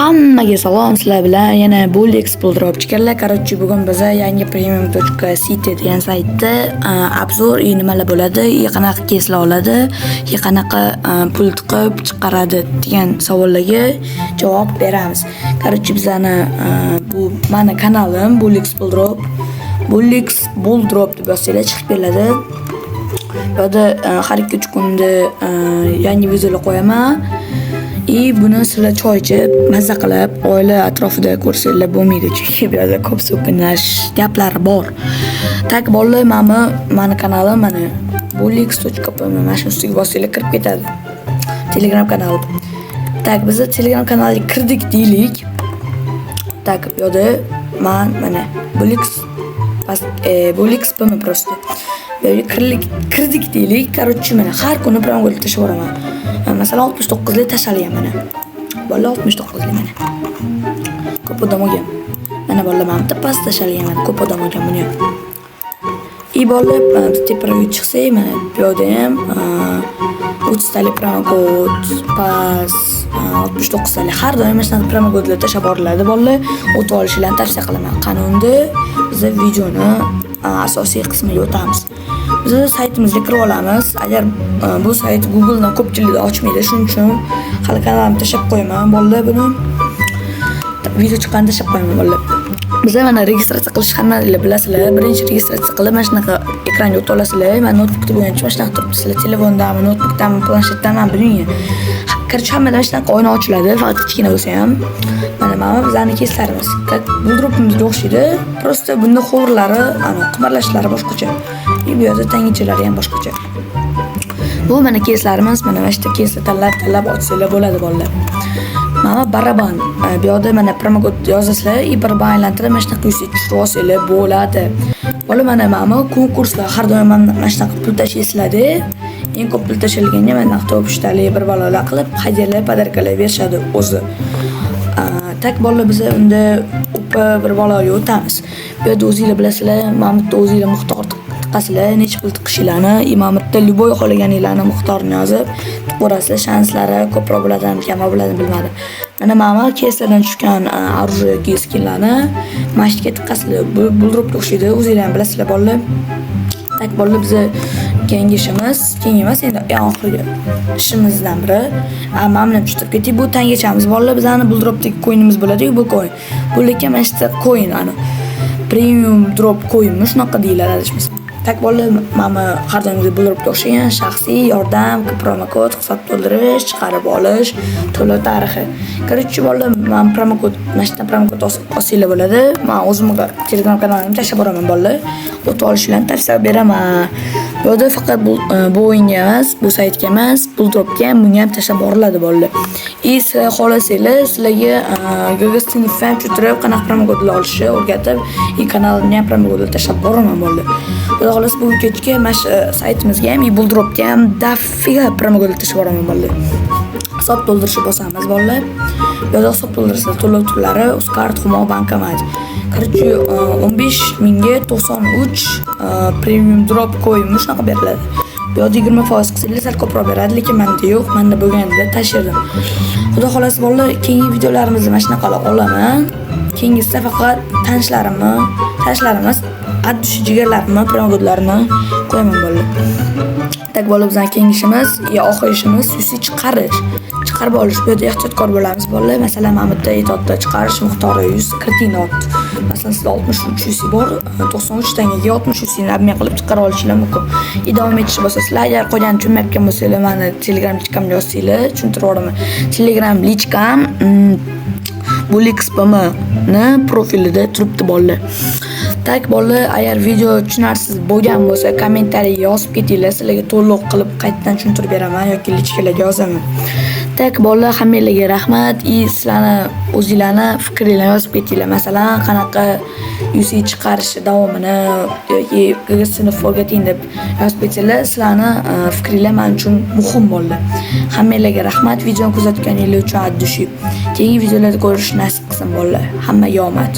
Hammaga salom, sizlar bilan yana Bullexplorer chikarlar. Короче, bugun biz yangi premium.city degan saytda obzor nimalar bo'ladi, qanaqa keslar oladi, qanaqa pul tiqib chiqaradi degan savollarga javob beramiz. Короче, bizani bu meni kanalim Bullexplorer deb yozsanglar chiqib keladi. Bunda har 2-3 kunda yangi videolar qo'yaman. Buni sizlar choy ichib, mazza qilib, oila atrofida ko'rsanglar bo'lmaydi, chunki biraz ko'p so'kinash gaplar bor. Tak bolalar, meni kanalim mana bullix.com mana shu ustiga bossanglar kirib ketadi. Telegram kanali. Tak biz Telegram kanaliga kirdik deylik. Tak yo'da mana bullix просто. Kirdik deylik. Короче, mana har kuni promo tashlab boraman. Masalan 69 lik tashlagan mana. Bola 69 lik mana. Ko'p odam olgan. Mana bola mana past tashlagan mana ko'p odam olgan buni. Bola tepaga chiqsa mana bu yerda ham 30 talik promo kod, pas 69 talik har doim mana shunaqa promo kodlar tashlab boriladi. Bolalar o'tib olishlarni tavsiya qilaman. Qanunda biz videoni asosiy qismiga o'tamiz. Biz saytimizga kirib olamiz. Agar bu sayt Google'dan ko'pchilik ochmaydi, shuning uchun hali kanalimni tashlab qo'yaman. Bolalar buni video chiqqanda tashlab qo'yaman bolalar. Biz mana registratsiya qilish hammalar bilasizlar. Birinchi registratsiya qilib, mana shunaqa ekranga o'tib olasizlar. Men notebookda bo'lgancha mana shunaqa turibsizlar. Telefondami, notebookdami, planshetdami bilmayman. Короче, hammadan mana shunaqa oyna ochiladi, faqat kichkina bo'lsa ham. Mana bizning keslarimiz. Buldropimizga o'xshaydi. Просто bunda xo'rlari, qimirlashlari boshqacha. Bu yerda tangichalari ham boshqacha. Bu mana keslarimiz, mana shu keslar tanlab ochsanglar bo'ladi bolalar. Mana baraban. Bu yerda mana promo kod yozasizlar, baraban aylantirib mana shunaqa tushirib olsanglar bo'ladi. Bola mana konkurslar har doim mana shunaqa pul tashlaysizlar-da. Eng ko'p pul tashlaganga mana top ishtali bir balolar qilib, hadyalar, podarkalar berishadi o'zi. Tak bolalar biz unda bir baloga o'tamiz. Bu yerda o'zingizlar bilasizlar, mana bu o'zingizlar miqdor tiqasizlar, necha pul tiqishinglarni, imomda любой xohlaganinglarni miqdorini yozib, ko'rasizlar, shanslari ko'proq bo'ladimi, kam bo'ladimi bilmadim. Mana keslardan tushgan оружие skinlarni mashitga tiqasizlar. Bu buldropga o'xshaydi, o'zingizlar ham bilasizlar bolalar. Tak bolalar biz keyingi emas, endi eng oxirgi ishimizdan biri. Mana buni tushuntirib ketdik. Bu tangachamiz bolalar, bizning buldropdagi coinimiz bo'ladi-ku, bu coin. Bu lekin mana shu coin, premium drop coinmi, shunaqa deyiladi adashmasam. Tak bolalar, mana har doimgi buldropga o'xshagan shaxsiy yordam, promo kod, hisob to'ldirish, chiqarib olish, to'lov tarixi. Короче, bolalar, men promo kod, mana shu promo kod olsanglar bo'ladi. Men o'zimga Telegram kanalimga tashlab boraman bolalar. O'tib olishlarni tavsiya beraman. Bu yerda faqat bu o'yinga emas, bu saytga emas, buldropga ham bunga ham tashlab boriladi bolalar. Sizlar xohlasanglar, sizlarga Google ham tushirib, qanaqa promo kodlar olishni o'rgatib, kanalimga ham promo kodlar tashlab boraman bolalar. Xudo xohlasa bugun kechga mana shu saytimizga ham, buldropga ham dafiga promo kodlar tashlab boraman bolalar. Hisob to'ldirishni bosamiz bolalar. Bu yerda hisob to'ldirishlar, to'lov turlari, Uzcard, Humo, bankomat. Короче, 15 mingga 93 premium drop coin shunaqa beriladi. Bu yerda 20% qilsangiz sal ko'proq beradi, lekin menda yo'q. Menda bo'lganida tashirdim. Xudo xolasa bolalar, keyingi videolarimizni mana shunaqa olaman. Keyingisida faqat tanishlarimiz, addushi jigarlarimni, promo kodlarini qo'yaman bolalar. Tak bolalar, bizning keyingi ishimiz, oxirgi ishimiz chiqarib olish. Bu yerda ehtiyotkor bo'lamiz bolalar. Masalan, mana bu etotda chiqarish miqdori 100 kritik not. Masalan, sizda 63 UC bor, 93 tangaga 60 UC ni obmen qilib chiqarib olishingiz mumkin. Davom etishni bosasizlar. Agar qolganini tushunmayotgan bo'lsangiz, meni Telegram lichkamga yozsanglar, tushuntirib boraman. Telegram lichkam bullix.com ni profilida turibdi bolalar. Tak bolalar, agar video tushunarsiz bo'lgan bo'lsa, kommentariyaga yozib ketinglar, sizlarga to'liq qilib qaytadan tushuntirib beraman yoki lichkalarga yozaman. Tak bolalar, hammalarga rahmat. Sizlarni o'zingizlarni fikringizni yozib ketinglar. Masalan, qanaqa UC chiqarish davomini yoki sinf o'rgating deb yozib ketinglar, sizlarni fikringlar men uchun muhim bolalar. Hammalarga rahmat. Videoni kuzatganingiz uchun addushi. Keyingi videolarda ko'rishni nasib qilsin bolalar. Hammaga omad.